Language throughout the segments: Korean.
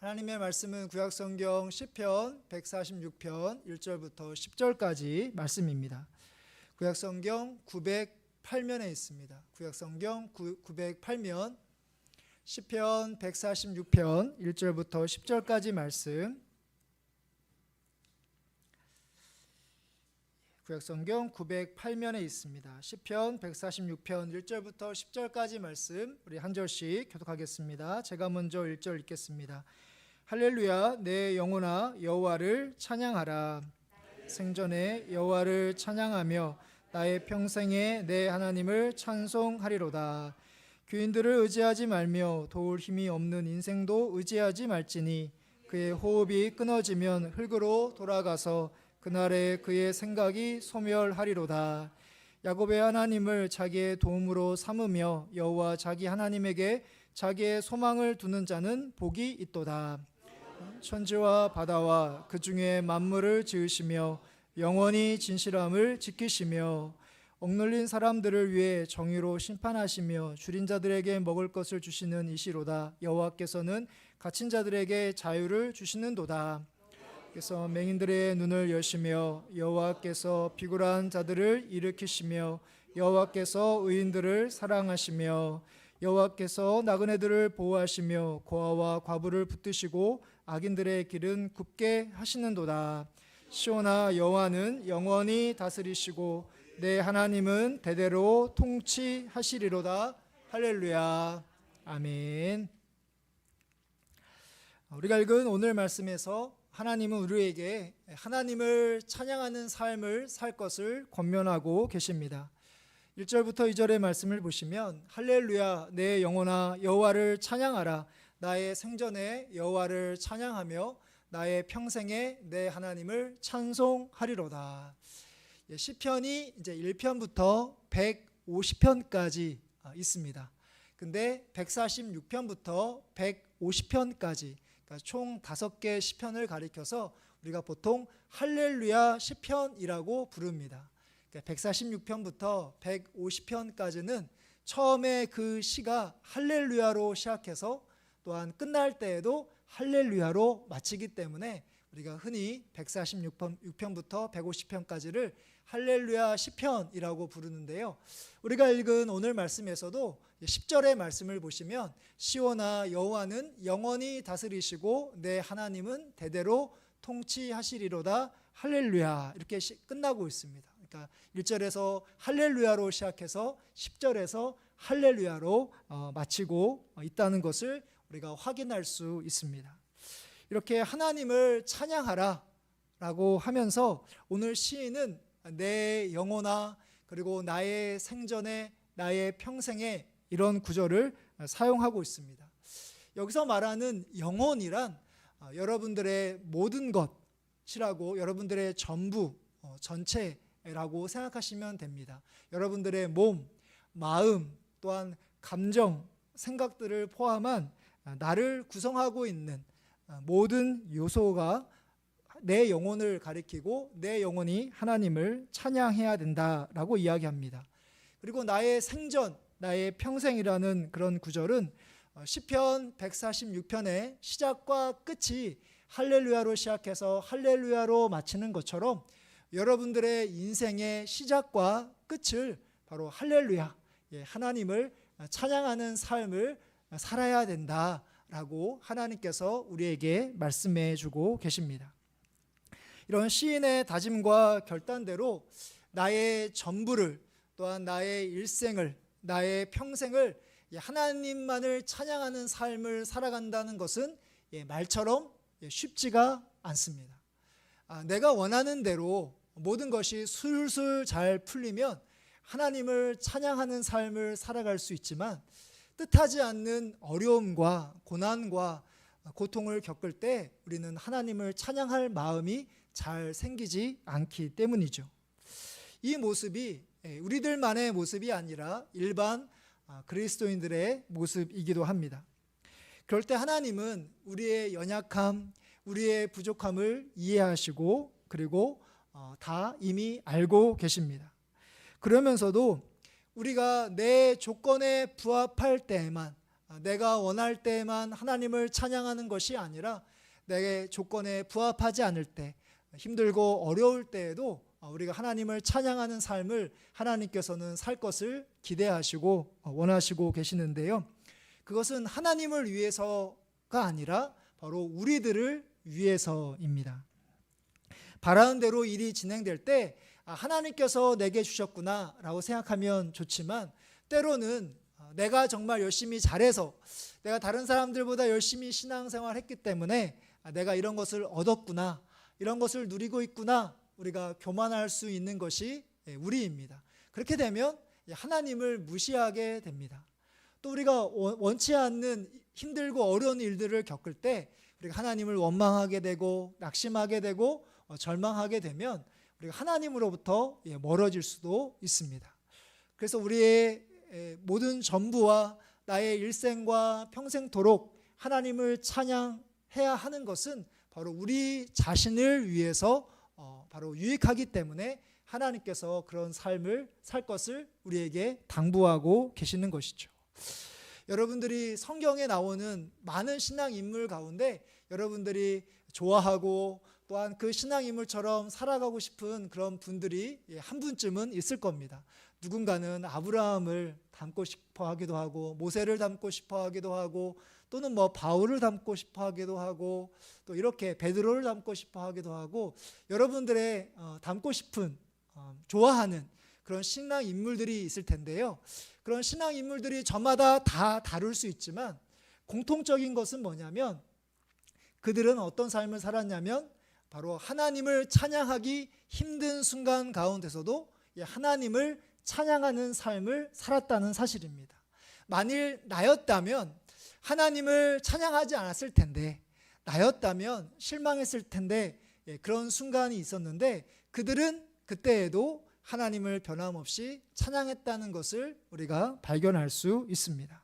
하나님의 말씀은 구약성경 시편 146편 1절부터 10절까지 말씀입니다. 구약성경 908면에 있습니다. 구약성경 908면 시편 146편 1절부터 10절까지 말씀. 구약성경 908면에 있습니다. 시편 146편 1절부터 10절까지 말씀, 우리 한 절씩 교독하겠습니다. 제가 먼저 1절 읽겠습니다. 할렐루야, 내 영혼아 여호와를 찬양하라. 생전에 여호와를 찬양하며 나의 평생에 내 하나님을 찬송하리로다. 귀인들을 의지하지 말며 도울 힘이 없는 인생도 의지하지 말지니 그의 호흡이 끊어지면 흙으로 돌아가서 그날에 그의 생각이 소멸하리로다. 야곱의 하나님을 자기의 도움으로 삼으며 여호와 자기 하나님에게 자기의 소망을 두는 자는 복이 있도다. 천지와 바다와 그 중에 만물을 지으시며 영원히 진실함을 지키시며 억눌린 사람들을 위해 정의로 심판하시며 줄인 자들에게 먹을 것을 주시는 이시로다. 여호와께서는 갇힌 자들에게 자유를 주시는도다. 그래서 맹인들의 눈을 여시며 여호와께서 비굴한 자들을 일으키시며 여호와께서 의인들을 사랑하시며 여호와께서 나그네들을 보호하시며 고아와 과부를 붙드시고 악인들의 길은 굽게 하시는도다. 시온아, 여호와는 영원히 다스리시고 내 하나님은 대대로 통치하시리로다. 할렐루야. 아멘. 우리가 읽은 오늘 말씀에서 하나님은 우리에게 하나님을 찬양하는 삶을 살 것을 권면하고 계십니다. 1절부터 2절의 말씀을 보시면 할렐루야, 내 영혼아 여호와를 찬양하라. 나의 생전에 여호와를 찬양하며 나의 평생에 내 하나님을 찬송하리로다. 시편이 이제 1편부터 150편까지 있습니다. 근데 146편부터 150편까지, 그러니까 총 5개 시편을 가리켜서 우리가 보통 할렐루야 시편이라고 부릅니다. 그러니까 146편부터 150편까지는 처음에 그 시가 할렐루야로 시작해서 또한 끝날 때에도 할렐루야로 마치기 때문에 우리가 흔히 146편부터 150편까지를 할렐루야 시편이라고 부르는데요. 우리가 읽은 오늘 말씀에서도 10절의 말씀을 보시면 시온아, 여호와는 영원히 다스리시고 내 하나님은 대대로 통치하시리로다. 할렐루야, 이렇게 끝나고 있습니다. 그러니까 1절에서 할렐루야로 시작해서 10절에서 할렐루야로 마치고 있다는 것을 우리가 확인할 수 있습니다. 이렇게 하나님을 찬양하라 라고 하면서 오늘 시인은 내 영혼아, 그리고 나의 생전에 나의 평생에 이런 구절을 사용하고 있습니다. 여기서 말하는 영혼이란 여러분들의 모든 것이라고, 여러분들의 전부, 전체라고 생각하시면 됩니다. 여러분들의 몸, 마음, 또한 감정, 생각들을 포함한 나를 구성하고 있는 모든 요소가 내 영혼을 가리키고 내 영혼이 하나님을 찬양해야 된다라고 이야기합니다. 그리고 나의 생전, 나의 평생이라는 그런 구절은 시편 146편의 시작과 끝이 할렐루야로 시작해서 할렐루야로 마치는 것처럼 여러분들의 인생의 시작과 끝을 바로 할렐루야, 하나님을 찬양하는 삶을 살아야 된다라고 하나님께서 우리에게 말씀해 주고 계십니다. 이런 시인의 다짐과 결단대로 나의 전부를, 또한 나의 일생을, 나의 평생을 하나님만을 찬양하는 삶을 살아간다는 것은 말처럼 쉽지가 않습니다. 내가 원하는 대로 모든 것이 술술 잘 풀리면 하나님을 찬양하는 삶을 살아갈 수 있지만 뜻하지 않는 어려움과 고난과 고통을 겪을 때 우리는 하나님을 찬양할 마음이 잘 생기지 않기 때문이죠. 이 모습이 우리들만의 모습이 아니라 일반 그리스도인들의 모습이기도 합니다. 그럴 때 하나님은 우리의 연약함, 우리의 부족함을 이해하시고 그리고 다 이미 알고 계십니다. 그러면서도 우리가 내 조건에 부합할 때에만 내가 원할 때만 하나님을 찬양하는 것이 아니라 내 조건에 부합하지 않을 때, 힘들고 어려울 때에도 우리가 하나님을 찬양하는 삶을 하나님께서는 살 것을 기대하시고 원하시고 계시는데요. 그것은 하나님을 위해서가 아니라 바로 우리들을 위해서입니다. 바라는 대로 일이 진행될 때 하나님께서 내게 주셨구나 라고 생각하면 좋지만, 때로는 내가 정말 열심히 잘해서, 내가 다른 사람들보다 열심히 신앙생활 했기 때문에 내가 이런 것을 얻었구나, 이런 것을 누리고 있구나, 우리가 교만할 수 있는 것이 우리입니다. 그렇게 되면 하나님을 무시하게 됩니다. 또 우리가 원치 않는 힘들고 어려운 일들을 겪을 때 우리가 하나님을 원망하게 되고 낙심하게 되고 절망하게 되면 우리가 하나님으로부터 멀어질 수도 있습니다. 그래서 우리의 모든 전부와 나의 일생과 평생토록 하나님을 찬양해야 하는 것은 바로 우리 자신을 위해서 바로 유익하기 때문에 하나님께서 그런 삶을 살 것을 우리에게 당부하고 계시는 것이죠. 여러분들이 성경에 나오는 많은 신앙 인물 가운데 여러분들이 좋아하고 또한 그 신앙 인물처럼 살아가고 싶은 그런 분들이 한 분쯤은 있을 겁니다. 누군가는 아브라함을 닮고 싶어 하기도 하고, 모세를 닮고 싶어 하기도 하고, 또는 바울을 닮고 싶어 하기도 하고, 또 이렇게 베드로를 닮고 싶어 하기도 하고, 여러분들의 닮고 싶은, 좋아하는 그런 신앙 인물들이 있을 텐데요. 그런 신앙 인물들이 저마다 다 다를 수 있지만 공통적인 것은 뭐냐면, 그들은 어떤 삶을 살았냐면 바로 하나님을 찬양하기 힘든 순간 가운데서도 하나님을 찬양하는 삶을 살았다는 사실입니다. 만일 나였다면 하나님을 찬양하지 않았을 텐데, 나였다면 실망했을 텐데, 그런 순간이 있었는데 그들은 그때에도 하나님을 변함없이 찬양했다는 것을 우리가 발견할 수 있습니다.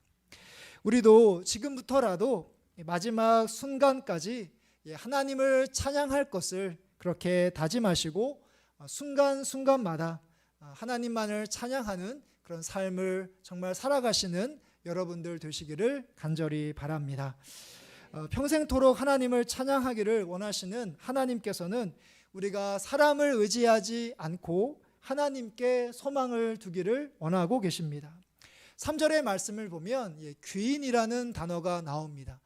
우리도 지금부터라도 마지막 순간까지 하나님을 찬양할 것을 그렇게 다짐하시고 순간순간마다 하나님만을 찬양하는 그런 삶을 정말 살아가시는 여러분들 되시기를 간절히 바랍니다. 평생토록 하나님을 찬양하기를 원하시는 하나님께서는 우리가 사람을 의지하지 않고 하나님께 소망을 두기를 원하고 계십니다. 3절의 말씀을 보면 귀인이라는 단어가 나옵니다.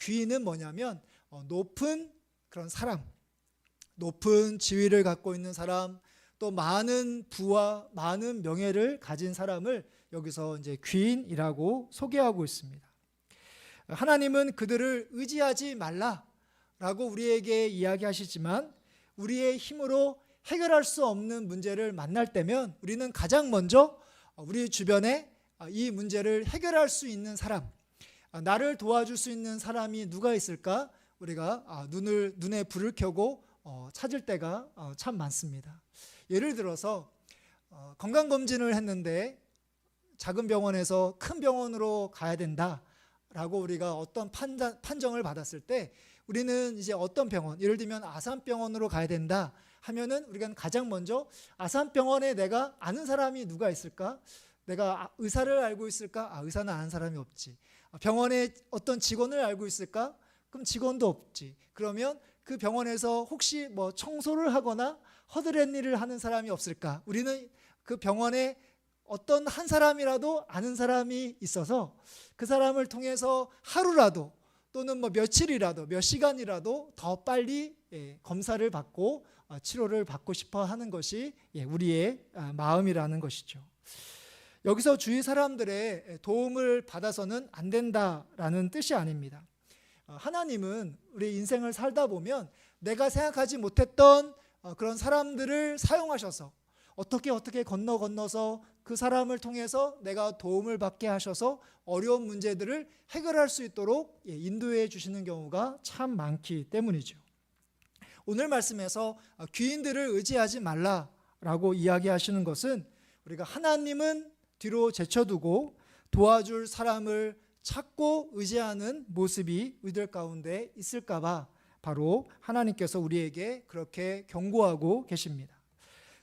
귀인은 뭐냐면 높은 그런 사람, 높은 지위를 갖고 있는 사람, 또 많은 부와 많은 명예를 가진 사람을 여기서 이제 귀인이라고 소개하고 있습니다. 하나님은 그들을 의지하지 말라라고 우리에게 이야기하시지만, 우리의 힘으로 해결할 수 없는 문제를 만날 때면 우리는 가장 먼저 우리 주변에 이 문제를 해결할 수 있는 사람, 나를 도와줄 수 있는 사람이 누가 있을까? 우리가 눈에 불을 켜고 찾을 때가 참 많습니다. 예를 들어서 건강검진을 했는데 작은 병원에서 큰 병원으로 가야 된다라고 우리가 어떤 판정을 받았을 때, 우리는 이제 어떤 병원, 예를 들면 아산병원으로 가야 된다 하면은 우리가 가장 먼저 아산병원에 내가 아는 사람이 누가 있을까? 내가 의사를 알고 있을까? 의사는 아는 사람이 없지. 병원에 어떤 직원을 알고 있을까? 그럼 직원도 없지. 그러면 그 병원에서 혹시 청소를 하거나 허드렛 일을 하는 사람이 없을까? 우리는 그 병원에 어떤 한 사람이라도 아는 사람이 있어서 그 사람을 통해서 하루라도 또는 며칠이라도 몇 시간이라도 더 빨리 검사를 받고 치료를 받고 싶어 하는 것이 우리의 마음이라는 것이죠. 여기서 주위 사람들의 도움을 받아서는 안 된다라는 뜻이 아닙니다. 하나님은 우리 인생을 살다 보면 내가 생각하지 못했던 그런 사람들을 사용하셔서 어떻게 건너서 그 사람을 통해서 내가 도움을 받게 하셔서 어려운 문제들을 해결할 수 있도록 인도해 주시는 경우가 참 많기 때문이죠. 오늘 말씀에서 귀인들을 의지하지 말라라고 이야기하시는 것은 우리가 하나님은 뒤로 제쳐두고 도와줄 사람을 찾고 의지하는 모습이 우리들 가운데 있을까 봐 바로 하나님께서 우리에게 그렇게 경고하고 계십니다.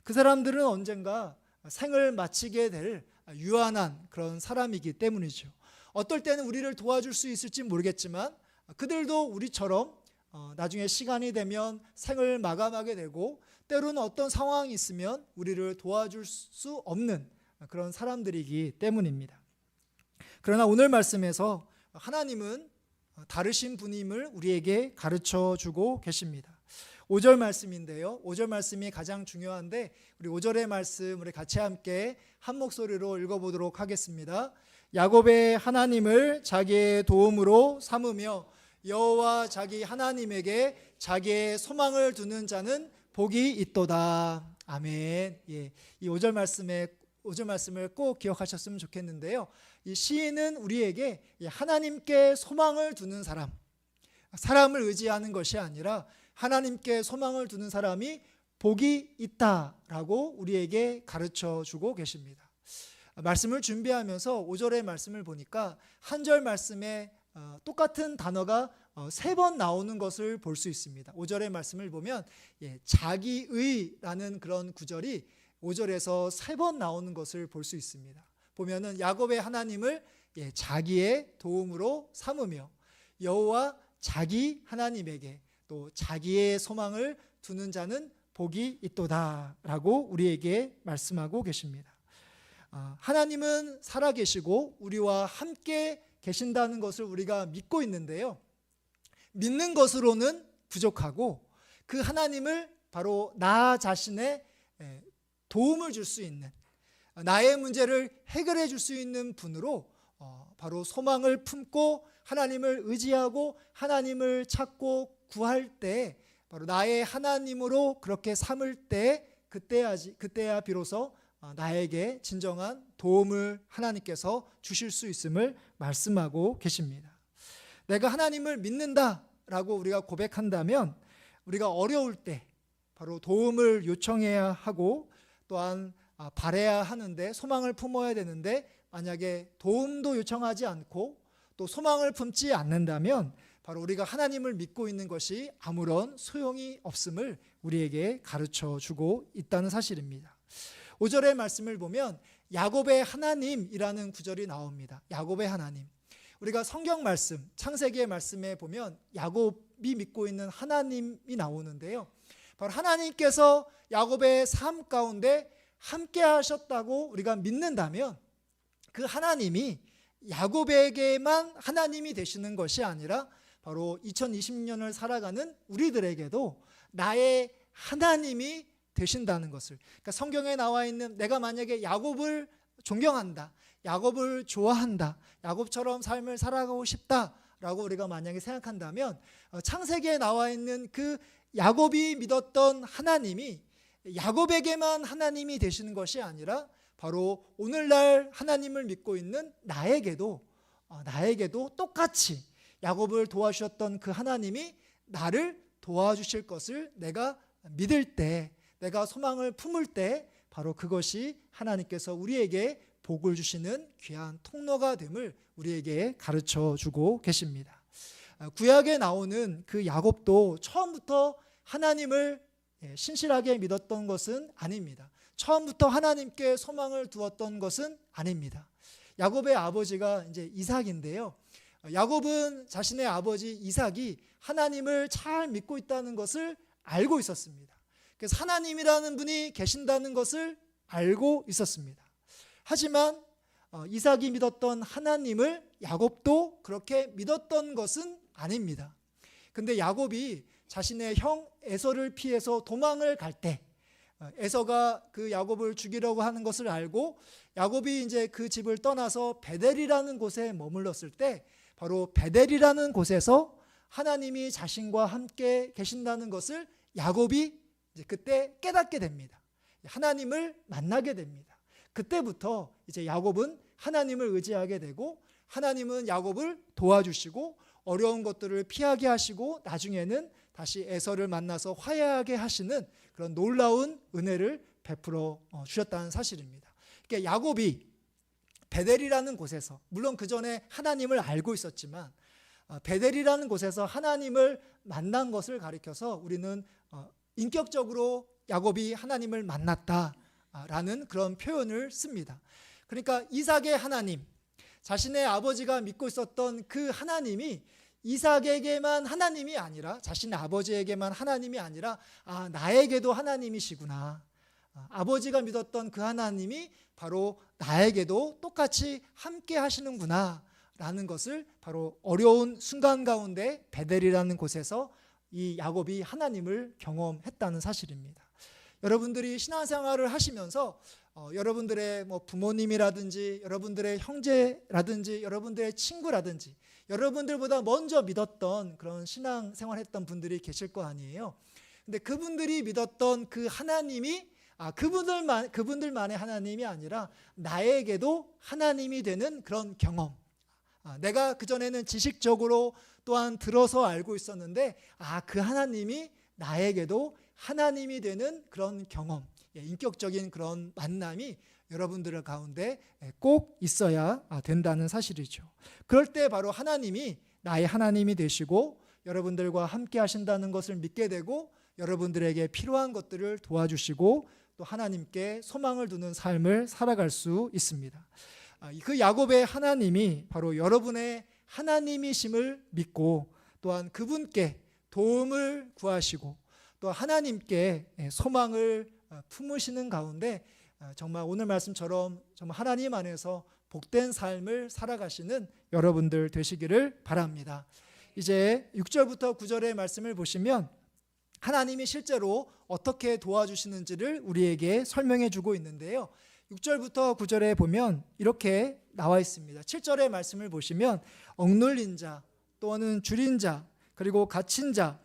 그 사람들은 언젠가 생을 마치게 될 유한한 그런 사람이기 때문이죠. 어떨 때는 우리를 도와줄 수 있을지 모르겠지만 그들도 우리처럼 나중에 시간이 되면 생을 마감하게 되고 때로는 어떤 상황이 있으면 우리를 도와줄 수 없는 그런 사람들이기 때문입니다. 그러나 오늘 말씀에서 하나님은 다르신 분임을 우리에게 가르쳐 주고 계십니다. 5절 말씀인데요. 5절 말씀이 가장 중요한데 우리 5절의 말씀 우리 같이 함께 한 목소리로 읽어보도록 하겠습니다. 야곱의 하나님을 자기의 도움으로 삼으며 여호와 자기 하나님에게 자기의 소망을 두는 자는 복이 있도다. 아멘. 예, 이 5절 말씀을 꼭 기억하셨으면 좋겠는데요. 이 시인은 우리에게 하나님께 소망을 두는 사람을 의지하는 것이 아니라 하나님께 소망을 두는 사람이 복이 있다라고 우리에게 가르쳐 주고 계십니다. 말씀을 준비하면서 5절의 말씀을 보니까 한 절 말씀에 똑같은 단어가 3번 나오는 것을 볼 수 있습니다. 5절의 말씀을 보면 자기의라는 그런 구절이 5절에서 3번 나오는 것을 볼 수 있습니다. 보면은 야곱의 하나님을 자기의 도움으로 삼으며 여호와 자기 하나님에게 또 자기의 소망을 두는 자는 복이 있도다라고 우리에게 말씀하고 계십니다. 하나님은 살아계시고 우리와 함께 계신다는 것을 우리가 믿고 있는데요. 믿는 것으로는 부족하고 그 하나님을 바로 나 자신의 도움을 줄 수 있는 나의 문제를 해결해 줄 수 있는 분으로 바로 소망을 품고 하나님을 의지하고 하나님을 찾고 구할 때 바로 나의 하나님으로 그렇게 삼을 때 그때야 비로소 나에게 진정한 도움을 하나님께서 주실 수 있음을 말씀하고 계십니다. 내가 하나님을 믿는다라고 우리가 고백한다면 우리가 어려울 때 바로 도움을 요청해야 하고 또한 바라야 하는데 소망을 품어야 되는데 만약에 도움도 요청하지 않고 또 소망을 품지 않는다면 바로 우리가 하나님을 믿고 있는 것이 아무런 소용이 없음을 우리에게 가르쳐 주고 있다는 사실입니다. 5절의 말씀을 보면 야곱의 하나님이라는 구절이 나옵니다. 야곱의 하나님. 우리가 성경 말씀, 창세기의 말씀에 보면 야곱이 믿고 있는 하나님이 나오는데요. 바로 하나님께서 야곱의 삶 가운데 함께 하셨다고 우리가 믿는다면 그 하나님이 야곱에게만 하나님이 되시는 것이 아니라 바로 2020년을 살아가는 우리들에게도 나의 하나님이 되신다는 것을, 그러니까 성경에 나와 있는 내가 만약에 야곱을 존경한다, 야곱을 좋아한다, 야곱처럼 삶을 살아가고 싶다라고 우리가 만약에 생각한다면 창세기에 나와 있는 그 야곱이 믿었던 하나님이 야곱에게만 하나님이 되시는 것이 아니라 바로 오늘날 하나님을 믿고 있는 나에게도 똑같이 야곱을 도와주셨던 그 하나님이 나를 도와주실 것을 내가 믿을 때, 내가 소망을 품을 때 바로 그것이 하나님께서 우리에게 복을 주시는 귀한 통로가 됨을 우리에게 가르쳐 주고 계십니다. 구약에 나오는 그 야곱도 처음부터 하나님을 신실하게 믿었던 것은 아닙니다. 처음부터 하나님께 소망을 두었던 것은 아닙니다. 야곱의 아버지가 이제 이삭인데요. 야곱은 자신의 아버지 이삭이 하나님을 잘 믿고 있다는 것을 알고 있었습니다. 그래서 하나님이라는 분이 계신다는 것을 알고 있었습니다. 하지만 이삭이 믿었던 하나님을 야곱도 그렇게 믿었던 것은 아닙니다. 근데 야곱이 자신의 형 에서를 피해서 도망을 갈 때 에서가 그 야곱을 죽이려고 하는 것을 알고 야곱이 이제 그 집을 떠나서 베델이라는 곳에 머물렀을 때 바로 베델이라는 곳에서 하나님이 자신과 함께 계신다는 것을 야곱이 이제 그때 깨닫게 됩니다. 하나님을 만나게 됩니다. 그때부터 이제 야곱은 하나님을 의지하게 되고 하나님은 야곱을 도와주시고 어려운 것들을 피하게 하시고 나중에는 다시 에서를 만나서 화해하게 하시는 그런 놀라운 은혜를 베풀어 주셨다는 사실입니다. 그러니까 야곱이 베델이라는 곳에서, 물론 그 전에 하나님을 알고 있었지만 베델이라는 곳에서 하나님을 만난 것을 가리켜서 우리는 인격적으로 야곱이 하나님을 만났다라는 그런 표현을 씁니다. 그러니까 이삭의 하나님, 자신의 아버지가 믿고 있었던 그 하나님이 이삭에게만 하나님이 아니라, 자신의 아버지에게만 하나님이 아니라 나에게도 하나님이시구나. 아버지가 믿었던 그 하나님이 바로 나에게도 똑같이 함께 하시는구나 라는 것을 바로 어려운 순간 가운데 베델이라는 곳에서 이 야곱이 하나님을 경험했다는 사실입니다. 여러분들이 신앙생활을 하시면서 여러분들의 부모님이라든지 여러분들의 형제라든지 여러분들의 친구라든지 여러분들보다 먼저 믿었던 그런 신앙생활했던 분들이 계실 거 아니에요. 근데 그분들이 믿었던 그 하나님이 그분들만의 하나님이 아니라 나에게도 하나님이 되는 그런 경험. 내가 그전에는 지식적으로 또한 들어서 알고 있었는데 그 하나님이 나에게도 하나님이 되는 그런 경험, 인격적인 그런 만남이 여러분들 가운데 꼭 있어야 된다는 사실이죠. 그럴 때 바로 하나님이 나의 하나님이 되시고 여러분들과 함께 하신다는 것을 믿게 되고 여러분들에게 필요한 것들을 도와주시고 또 하나님께 소망을 두는 삶을 살아갈 수 있습니다. 그 야곱의 하나님이 바로 여러분의 하나님이심을 믿고 또한 그분께 도움을 구하시고 또 하나님께 소망을 품으시는 가운데 정말 오늘 말씀처럼 정말 하나님 안에서 복된 삶을 살아가시는 여러분들 되시기를 바랍니다. 이제 6절부터 9절의 말씀을 보시면 하나님이 실제로 어떻게 도와주시는지를 우리에게 설명해 주고 있는데요. 6절부터 9절에 보면 이렇게 나와 있습니다. 7절의 말씀을 보시면 억눌린 자, 또는 줄인 자, 그리고 갇힌 자,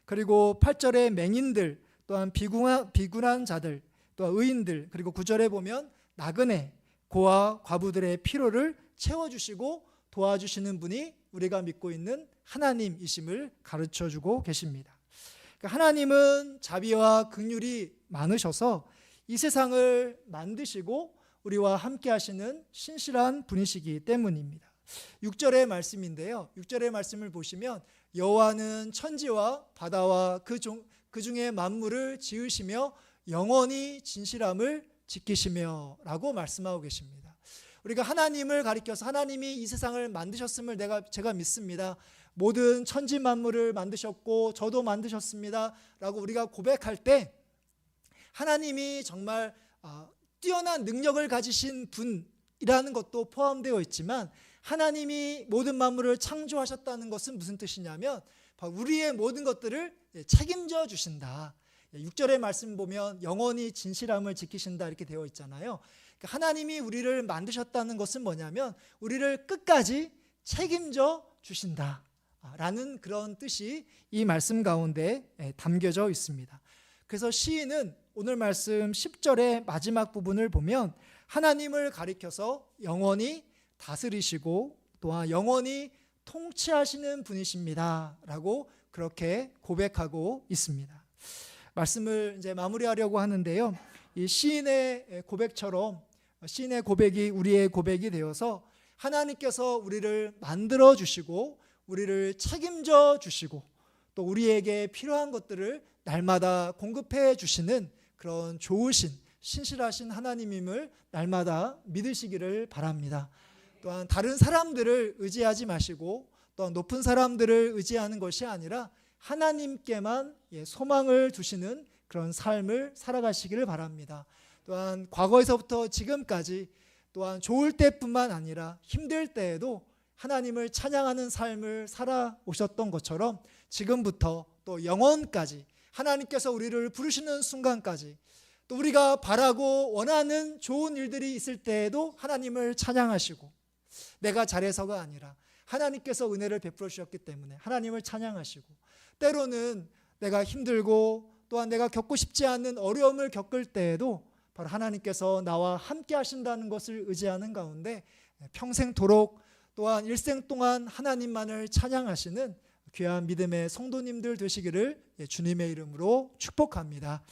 그리고 8절의 맹인들, 또한 비굴한 자들, 또 의인들, 그리고 9절에 보면 나그네, 고아, 과부들의 필요를 채워주시고 도와주시는 분이 우리가 믿고 있는 하나님이심을 가르쳐주고 계십니다. 하나님은 자비와 긍휼이 많으셔서 이 세상을 만드시고 우리와 함께 하시는 신실한 분이시기 때문입니다. 6절의 말씀인데요. 6절의 말씀을 보시면 여호와는 천지와 바다와 그 중에 만물을 지으시며 영원히 진실함을 지키시며 라고 말씀하고 계십니다. 우리가 하나님을 가리켜서 하나님이 이 세상을 만드셨음을 제가 믿습니다. 모든 천지 만물을 만드셨고 저도 만드셨습니다 라고 우리가 고백할 때 하나님이 정말 뛰어난 능력을 가지신 분이라는 것도 포함되어 있지만 하나님이 모든 만물을 창조하셨다는 것은 무슨 뜻이냐면 우리의 모든 것들을 책임져 주신다. 6절의 말씀 보면 영원히 진실함을 지키신다 이렇게 되어 있잖아요. 하나님이 우리를 만드셨다는 것은 뭐냐면 우리를 끝까지 책임져 주신다 라는 그런 뜻이 이 말씀 가운데 담겨져 있습니다. 그래서 시인은 오늘 말씀 10절의 마지막 부분을 보면 하나님을 가리켜서 영원히 다스리시고 또한 영원히 통치하시는 분이십니다 라고 그렇게 고백하고 있습니다. 말씀을 이제 마무리하려고 하는데요. 이 시인의 고백처럼 시인의 고백이 우리의 고백이 되어서 하나님께서 우리를 만들어 주시고 우리를 책임져 주시고 또 우리에게 필요한 것들을 날마다 공급해 주시는 그런 좋으신 신실하신 하나님임을 날마다 믿으시기를 바랍니다. 또한 다른 사람들을 의지하지 마시고 또한 높은 사람들을 의지하는 것이 아니라 하나님께만 소망을 두시는 그런 삶을 살아가시기를 바랍니다. 또한 과거에서부터 지금까지 또한 좋을 때뿐만 아니라 힘들 때에도 하나님을 찬양하는 삶을 살아오셨던 것처럼 지금부터 또 영원까지 하나님께서 우리를 부르시는 순간까지 또 우리가 바라고 원하는 좋은 일들이 있을 때에도 하나님을 찬양하시고 내가 잘해서가 아니라 하나님께서 은혜를 베풀어 주셨기 때문에 하나님을 찬양하시고 때로는 내가 힘들고 또한 내가 겪고 싶지 않은 어려움을 겪을 때에도 바로 하나님께서 나와 함께 하신다는 것을 의지하는 가운데 평생토록 또한 일생 동안 하나님만을 찬양하시는 귀한 믿음의 성도님들 되시기를 주님의 이름으로 축복합니다.